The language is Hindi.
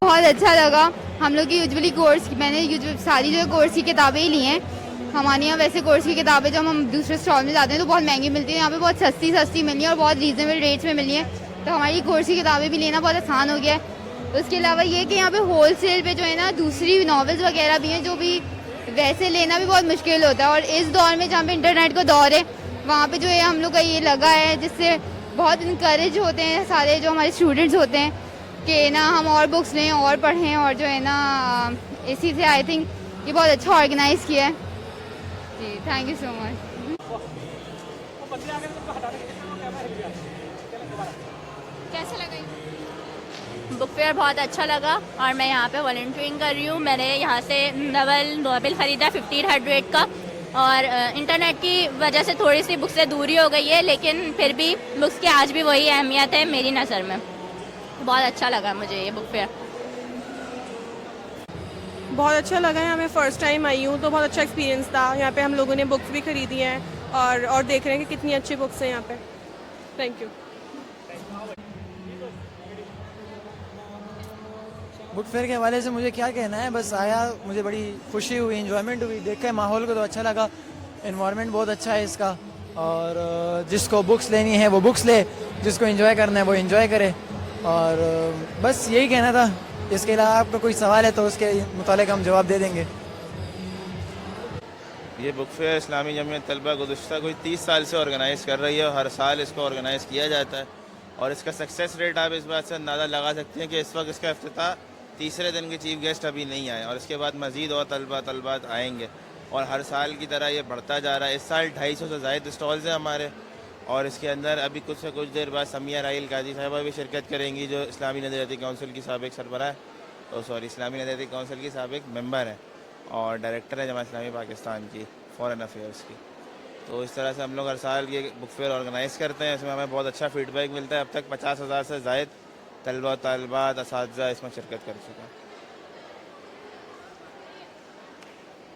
बहुत अच्छा लगा। हम लोग की यूजुअली कोर्स मैंने सारी जो कोर्स की किताबें ही ली हैं, हमारे यहाँ वैसे कोर्स की किताबें जब हम दूसरे स्टॉल में जाते हैं तो बहुत महंगी मिलती है, यहाँ पे बहुत सस्ती सस्ती मिली है और बहुत रीजनेबल रेट्स में मिली है, तो हमारी कोर्स की किताबें भी लेना बहुत आसान हो गया है। उसके अलावा ये कि यहाँ पे होल सेल पे जो है ना दूसरी नॉवेल्स वगैरह भी हैं जो भी वैसे लेना भी बहुत मुश्किल होता है, और इस दौर में जहाँ पे इंटरनेट का दौर है वहाँ पे जो है हम लोग का ये लगा है, जिससे बहुत इनकरेज होते हैं सारे जो हमारे स्टूडेंट्स होते हैं कि ना हम और बुक्स लें और पढ़ें, और जो है ना इसी से आई थिंक ये बहुत अच्छा ऑर्गेनाइज़ किया है जी। Thank you so much. कैसा लगा? बुक फेयर बहुत अच्छा लगा और मैं यहाँ पे वॉलंटियरिंग कर रही हूँ। मैंने यहाँ से नोवेल ख़रीदा 1500 का, और इंटरनेट की वजह से थोड़ी सी बुक से दूरी हो गई है, लेकिन फिर भी बुक्स की आज भी वही अहमियत है मेरी नज़र में। बहुत अच्छा लगा मुझे ये बुक फेयर। बहुत अच्छा लगा। यहाँ मैं फ़र्स्ट टाइम आई हूँ तो बहुत अच्छा एक्सपीरियंस था। यहाँ पे हम लोगों ने बुक्स भी खरीदी हैं और देख रहे हैं कि कितनी अच्छी बुक्स हैं यहाँ पे। Thank you. बुक फेयर के हवाले से मुझे क्या कहना है, बस आया, मुझे बड़ी खुशी हुई, इन्जॉयमेंट हुई, देख के माहौल को तो अच्छा लगा, इन्वायरमेंट बहुत अच्छा है इसका, और जिसको बुक्स लेनी है वो बुक्स ले, जिसको एंजॉय करना है वो एंजॉय करे, और बस यही कहना था। इसके अलावा आपका कोई सवाल है तो उसके मुतालिक हम जवाब दे देंगे। ये बुक फेयर इस्लामी जमीयत तलबा गुज़श्ता कोई 30 साल से ऑर्गेनाइज़ कर रही है और हर साल इसको ऑर्गेनाइज़ किया जाता है, और इसका सक्सेस रेट आप इस बात से अंदाज़ा लगा सकते हैं कि इस वक्त इसका इफ्तिताह तीसरे दिन के चीफ गेस्ट अभी नहीं आए, और इसके बाद मज़ीद और तलबात आएंगे, और हर साल की तरह ये बढ़ता जा रहा है। इस साल 250 से ज़ायद स्टॉल्स हैं हमारे, और इसके अंदर अभी कुछ से कुछ देर बाद समिया राइल काजी साहिबा भी शिरकत करेंगी, जो इस्लामी नज़रियाती काउंसिल की साबिक़ सरबराह इस्लामी नज़रियाती काउंसिल की साबिक़ मेंबर हैं और डायरेक्टर है जमात इस्लामी पाकिस्तान की फ़ॉरेन अफेयर्स की। तो इस तरह से हम लोग हर साल ये बुक फेयर ऑर्गेनाइज़ करते हैं। इसमें हमें बहुत अच्छा फ़ीडबैक मिलता है। अब तक 50,000 से ज़ायद तलबा तलबात असातिज़ा इसमें शिरकत कर चुका है।